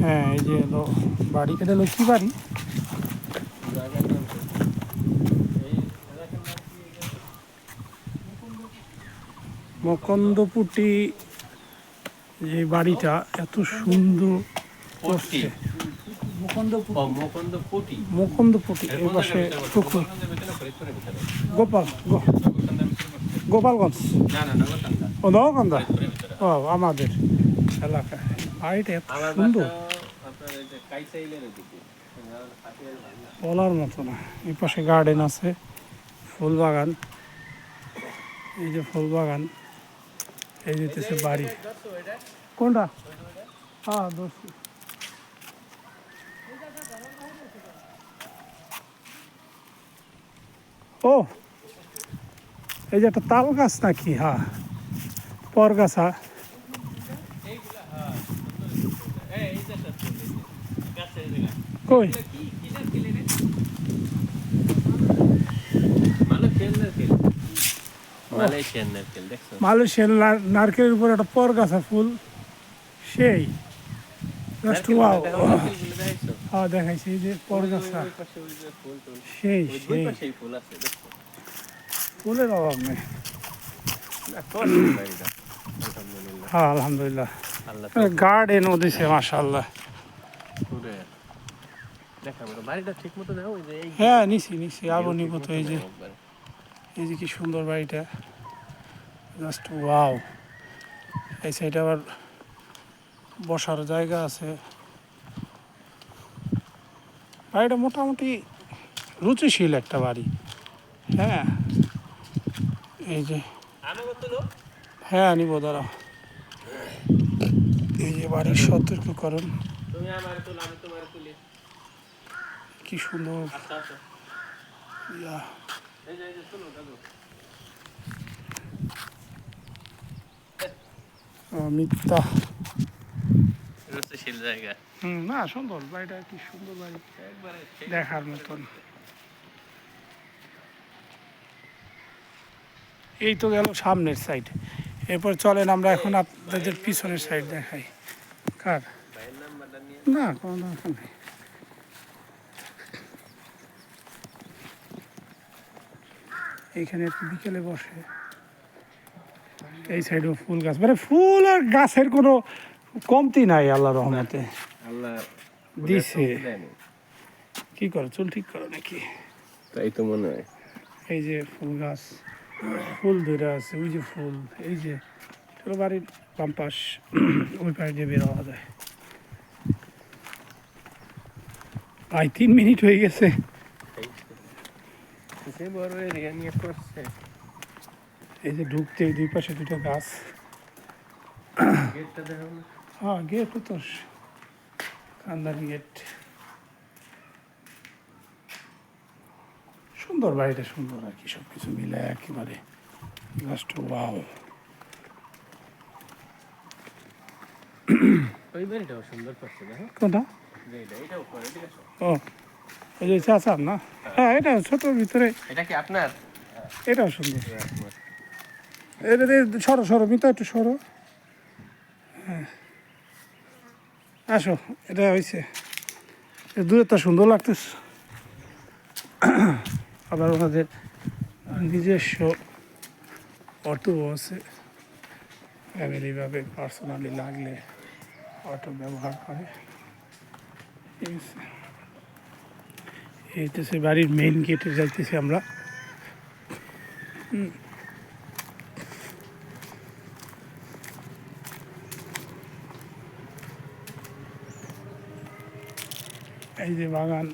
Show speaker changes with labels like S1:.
S1: হ্যাঁ, এই যে হলো বাড়ি, এটা হলো কি বাড়ি?
S2: জায়গার নাম তো এই এলাকার নাম কি এটা?
S1: মকন্দপুটি। যে বাড়িটা এত সুন্দর
S2: পট্টি
S1: করছে,
S2: ও মুকুন্দপুটি
S1: মুকুন্দপুটি।
S2: এর
S1: এই
S2: কোন
S1: পাশে
S2: জায়গার ভিতরে করছে?
S1: পুকুর,
S2: গোপালগঞ্জের ভিতরে না ফরিদপুরের ভিতরে?
S1: গোপাল
S2: নগরকান্দার ভিতরে করছে?
S1: গোপালগঞ্জ,
S2: না না নগরকান্দা,
S1: ও নওগান্দা।
S2: ফরিদপুরের ভিতরে।
S1: ও আমাদের এলাকায় বাড়িটা এত
S2: আমার
S1: সুন্দর,
S2: বাসা আপনার এই যে কাইসাইলের ওদিকে, হাতিয়ার ভাঙা।
S1: বলার মতো না। এই পাশে গার্ডেন আছে, ফুল বাগান। এই যে ফুল বাগান, এই যেতেছে বাড়ি। কোনটা? হ্যাঁ, দোস্ত। ও, এই যে একটা তাল গাছ নাকি? হ্যাঁ, পর গাছ। হ্যাঁ,
S2: এইগুলা হ্যাঁ সুন্দর এই যে গাছের জায়গা
S1: কই?
S2: এগুলা কি কি না খেলে রে মালয়েশিয়ান নারকেল, মালয়েশিয়ান নারকেল দেখছো?
S1: মালয়েশিয়ান নারকেলের উপর একটা পর গাছা ফুল, সেই জাস্ট
S2: নারকেল
S1: ওয়াও।
S2: নারকেলগুলো দেখাইছো?
S1: হ্যাঁ, দেখাইছি, এই যে পর
S2: ওই যে
S1: গাছা,
S2: ওই পাশে ওই যে ফুল টুল,
S1: সেই
S2: ওই দুই
S1: সেই
S2: পাশেই ফুল আছে দেখছো?
S1: ফুলের অভাব নেই।
S2: এত সুন্দর বাড়িটা, আলহামদুলিল্লাহ।
S1: হ্যাঁ, আলহামদুলিল্লাহ।
S2: আল্লাহ
S1: গার্ডেন ও দিছে মাশাআল্লাহ।
S2: পুরে দেখা মতো বাড়িটা ঠিক মতো দাও, ওই যে এই
S1: হ্যাঁ, নিছি আরো
S2: view ঠিক
S1: নিব তো।
S2: মতো
S1: এই যে
S2: নাও একবার।
S1: এই যে কি সুন্দর বাড়িটা, জাস্ট ওয়াও। এই সাইডে আবার বসার জায়গা আছে। বাড়িটা মোটামুটি রুচিশীল একটা বাড়ি। হ্যাঁ, এই যে,
S2: আমাকে তো লোক
S1: হ্যাঁ নিব, দাঁড়াও। এই যে বাড়ির সতর্কীকরণ,
S2: তুমি আমার তুল আমি তোমার তুলি।
S1: কি সুন্দর।
S2: আচ্ছা আচ্ছা
S1: ইয়া,
S2: এই যে তুলো দাদু।
S1: মিথ্যা।
S2: রুচিশীল জায়গা
S1: না, সুন্দর বাড়িটা, কি সুন্দর বাড়ি,
S2: একবারে
S1: দেখার মতন। এই তো গেল সামনের সাইড। এরপর চলেন আমরা এখন আপনাদের পিছনের সাইড দেখাই। কার?
S2: ভাইয়ের নাম্বারটা নিয়ে
S1: না, কোনো দরকার নেই। এইখানে একটু বিকেলে বসে। এই সাইডেও ফুল গাছ, মানে ফুল আর গাছের কোনো কমতি নাই আল্লাহ রহমতে।
S2: আল্লাহ
S1: দিছে। কি করো, চুল ঠিক করো নাকি?
S2: তাই তো মনে হয়।
S1: এই যে ফুল গাছ, ফুল ধরে আছে, ওই যে ফুল। এই যে চলো বাড়ির বাম পাশ, ওই পাশ দিয়ে বের হওয়া যায়। ভাই 3 মিনিট হয়ে গেছে।
S2: যে বড় এরিয়া নিয়ে করছে,
S1: এই যে ঢুকতে দুই পাশে দুটো গাছ।
S2: গেটটা দেখো না।
S1: হ্যাঁ, গেট তো কান্দারি গেট। সুন্দর বাড়িটা, সুন্দর আর কি, সব কিছু মিলে একেবারে জাস্ট ওয়াও।
S2: ওই বাড়িটাও সুন্দর করছে দেখো।
S1: কোনটা?
S2: যে এটাও করে ঠিক আছে।
S1: ও, ওই যে চাচার না? হ্যাঁ, এটা ছোটোর ভিতরে,
S2: এটা কি আপনার?
S1: এটাও সুন্দর। এটা সরো সরো, মিতা একটু সরো। হ্যাঁ, আসো, এটা হয়েছে দূরে তো সুন্দর লাগতেছে। আবার ওনাদের নিজস্ব অটো আছে, ফ্যামিলিভাবে পার্সোনালি লাগলে অটো ব্যবহার করে। ঠিক আছে, এই তো সে বাড়ির মেইন গেটে যাইতেছি আমরা। এই যে বাগান।